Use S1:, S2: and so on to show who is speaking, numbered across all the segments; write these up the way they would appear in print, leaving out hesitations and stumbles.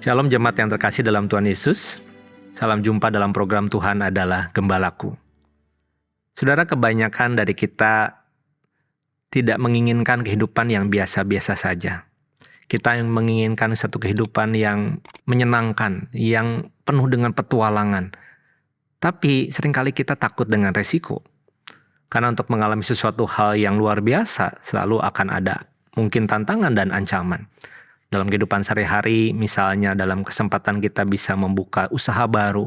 S1: Shalom jemaat yang terkasih dalam Tuhan Yesus. Salam jumpa dalam program Tuhan adalah Gembalaku. Saudara, kebanyakan dari kita tidak menginginkan kehidupan yang biasa-biasa saja. Kita yang menginginkan satu kehidupan yang menyenangkan, yang penuh dengan petualangan. Tapi seringkali kita takut dengan resiko. Karena untuk mengalami sesuatu hal yang luar biasa, selalu akan ada mungkin tantangan dan ancaman. Dalam kehidupan sehari-hari, misalnya dalam kesempatan kita bisa membuka usaha baru,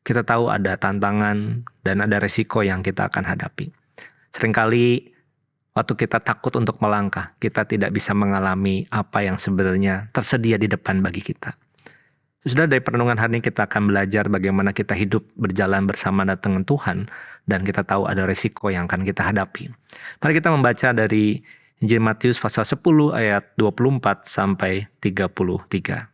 S1: kita tahu ada tantangan dan ada resiko yang kita akan hadapi. Seringkali waktu kita takut untuk melangkah, kita tidak bisa mengalami apa yang sebenarnya tersedia di depan bagi kita. Sudah dari perenungan hari ini kita akan belajar bagaimana kita hidup berjalan bersama dengan Tuhan dan kita tahu ada resiko yang akan kita hadapi. Mari kita membaca dari Injil Matius pasal 10 ayat 24 sampai 33.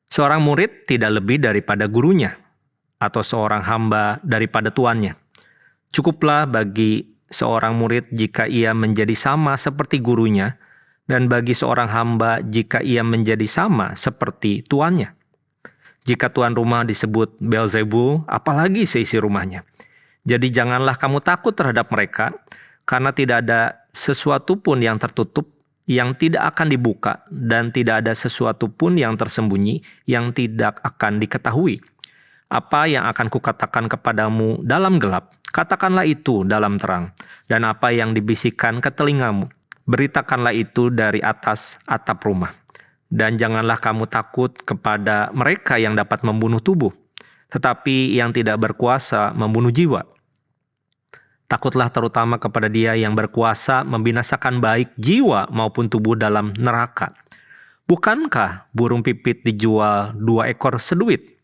S1: Seorang murid tidak lebih daripada gurunya, atau seorang hamba daripada tuannya. Cukuplah bagi seorang murid jika ia menjadi sama seperti gurunya, dan bagi seorang hamba jika ia menjadi sama seperti tuannya. Jika tuan rumah disebut Beelzebul, apalagi seisi rumahnya. Jadi janganlah kamu takut terhadap mereka, karena tidak ada sesuatu pun yang tertutup, yang tidak akan dibuka, dan tidak ada sesuatu pun yang tersembunyi, yang tidak akan diketahui. Apa yang akan kukatakan kepadamu dalam gelap, katakanlah itu dalam terang. Dan apa yang dibisikkan ke telingamu, beritakanlah itu dari atas atap rumah. Dan janganlah kamu takut kepada mereka yang dapat membunuh tubuh, tetapi yang tidak berkuasa membunuh jiwa. Takutlah terutama kepada Dia yang berkuasa membinasakan baik jiwa maupun tubuh dalam neraka. Bukankah burung pipit dijual 2 ekor seduit?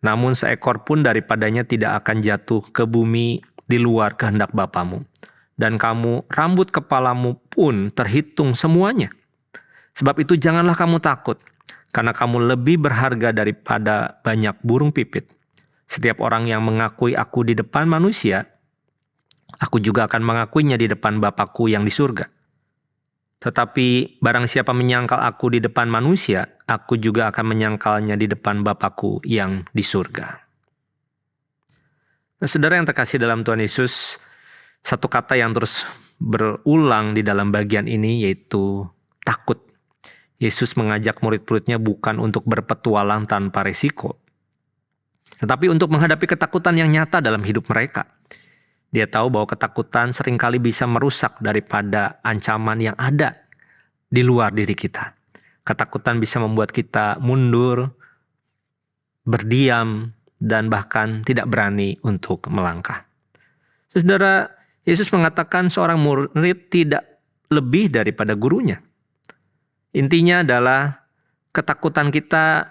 S1: Namun seekor pun daripadanya tidak akan jatuh ke bumi di luar kehendak Bapamu. Dan kamu, rambut kepalamu pun terhitung semuanya. Sebab itu janganlah kamu takut, karena kamu lebih berharga daripada banyak burung pipit. Setiap orang yang mengakui aku di depan manusia, aku juga akan mengakuinya di depan Bapa-Ku yang di surga. Tetapi barang siapa menyangkal aku di depan manusia, aku juga akan menyangkalnya di depan Bapa-Ku yang di surga. Nah, saudara yang terkasih dalam Tuhan Yesus, satu kata yang terus berulang di dalam bagian ini yaitu takut. Yesus mengajak murid-muridnya bukan untuk berpetualang tanpa risiko, tetapi untuk menghadapi ketakutan yang nyata dalam hidup mereka. Dia tahu bahwa ketakutan seringkali bisa merusak daripada ancaman yang ada di luar diri kita. Ketakutan bisa membuat kita mundur, berdiam, dan bahkan tidak berani untuk melangkah. Saudara, Yesus mengatakan seorang murid tidak lebih daripada gurunya. Intinya adalah ketakutan kita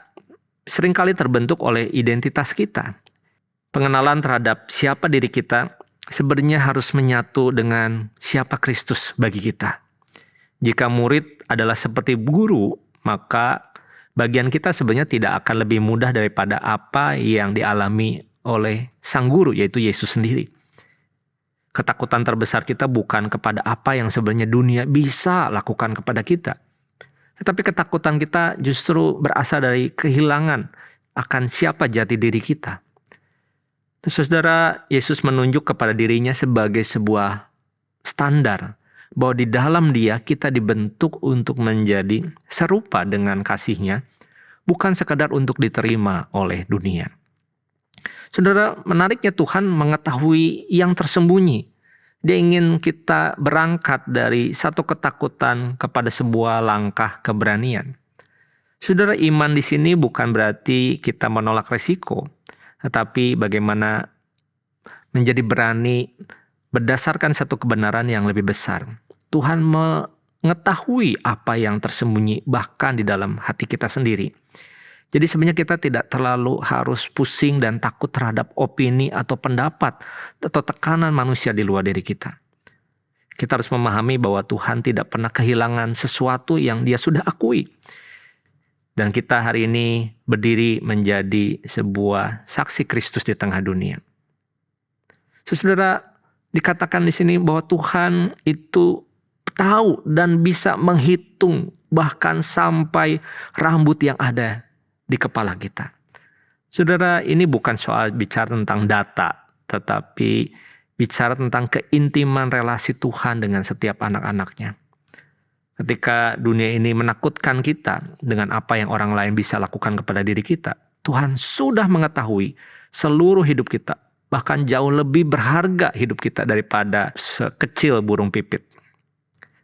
S1: seringkali terbentuk oleh identitas kita. Pengenalan terhadap siapa diri kita sebenarnya harus menyatu dengan siapa Kristus bagi kita. Jika murid adalah seperti guru, maka bagian kita sebenarnya tidak akan lebih mudah daripada apa yang dialami oleh sang guru, yaitu Yesus sendiri. Ketakutan terbesar kita bukan kepada apa yang sebenarnya dunia bisa lakukan kepada kita. Tetapi ketakutan kita justru berasal dari kehilangan akan siapa jati diri kita. Saudara, Yesus menunjuk kepada dirinya sebagai sebuah standar bahwa di dalam Dia kita dibentuk untuk menjadi serupa dengan kasih-Nya, bukan sekadar untuk diterima oleh dunia. Saudara, menariknya Tuhan mengetahui yang tersembunyi. Dia ingin kita berangkat dari satu ketakutan kepada sebuah langkah keberanian. Saudara, iman di sini bukan berarti kita menolak resiko, tetapi bagaimana menjadi berani berdasarkan satu kebenaran yang lebih besar. Tuhan mengetahui apa yang tersembunyi bahkan di dalam hati kita sendiri. Jadi sebenarnya kita tidak terlalu harus pusing dan takut terhadap opini atau pendapat atau tekanan manusia di luar diri kita. Kita harus memahami bahwa Tuhan tidak pernah kehilangan sesuatu yang Dia sudah akui. Dan kita hari ini berdiri menjadi sebuah saksi Kristus di tengah dunia. Saudara, dikatakan di sini bahwa Tuhan itu tahu dan bisa menghitung bahkan sampai rambut yang ada di kepala kita. Saudara, ini bukan soal bicara tentang data, tetapi bicara tentang keintiman relasi Tuhan dengan setiap anak-anaknya. Ketika dunia ini menakutkan kita dengan apa yang orang lain bisa lakukan kepada diri kita, Tuhan sudah mengetahui seluruh hidup kita. Bahkan jauh lebih berharga hidup kita daripada sekecil burung pipit.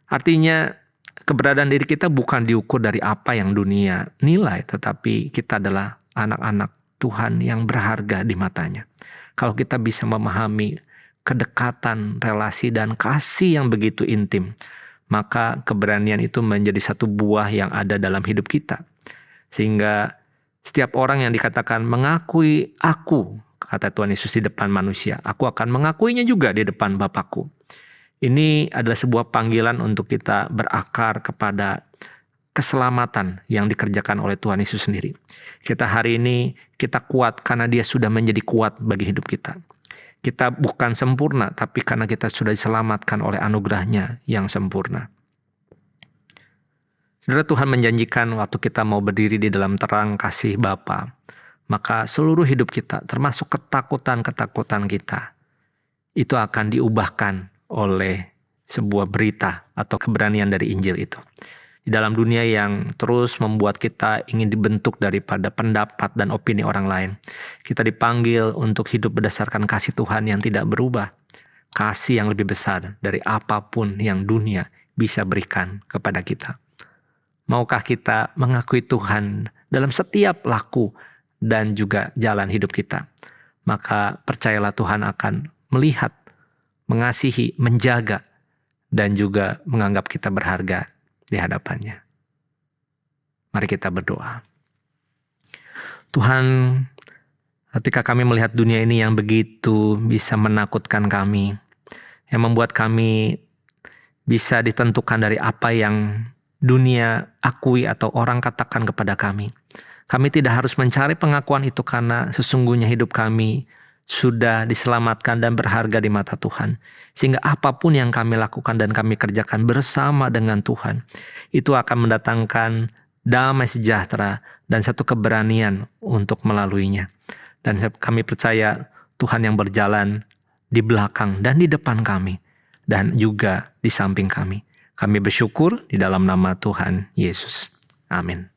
S1: Artinya keberadaan diri kita bukan diukur dari apa yang dunia nilai, tetapi kita adalah anak-anak Tuhan yang berharga di matanya. Kalau kita bisa memahami kedekatan, relasi, dan kasih yang begitu intim, maka keberanian itu menjadi satu buah yang ada dalam hidup kita. Sehingga setiap orang yang dikatakan mengakui aku, kata Tuhan Yesus di depan manusia, aku akan mengakuinya juga di depan Bapakku. Ini adalah sebuah panggilan untuk kita berakar kepada keselamatan yang dikerjakan oleh Tuhan Yesus sendiri. Kita hari ini, kita kuat karena Dia sudah menjadi kuat bagi hidup kita. Kita bukan sempurna, tapi karena kita sudah diselamatkan oleh anugerah-Nya yang sempurna. Saudara, Tuhan menjanjikan waktu kita mau berdiri di dalam terang kasih Bapa, maka seluruh hidup kita, termasuk ketakutan-ketakutan kita, itu akan diubahkan oleh sebuah berita atau keberanian dari Injil itu. Di dalam dunia yang terus membuat kita ingin dibentuk daripada pendapat dan opini orang lain, kita dipanggil untuk hidup berdasarkan kasih Tuhan yang tidak berubah. Kasih yang lebih besar dari apapun yang dunia bisa berikan kepada kita. Maukah kita mengakui Tuhan dalam setiap laku dan juga jalan hidup kita? Maka percayalah Tuhan akan melihat, mengasihi, menjaga, dan juga menganggap kita berharga di hadapannya. Mari kita berdoa. Tuhan, ketika kami melihat dunia ini yang begitu bisa menakutkan kami, yang membuat kami bisa ditentukan dari apa yang dunia akui atau orang katakan kepada kami. Kami tidak harus mencari pengakuan itu karena sesungguhnya hidup kami sudah diselamatkan dan berharga di mata Tuhan. Sehingga apapun yang kami lakukan dan kami kerjakan bersama dengan Tuhan, itu akan mendatangkan damai sejahtera dan satu keberanian untuk melaluinya. Dan kami percaya Tuhan yang berjalan di belakang dan di depan kami, dan juga di samping kami. Kami bersyukur di dalam nama Tuhan Yesus. Amin.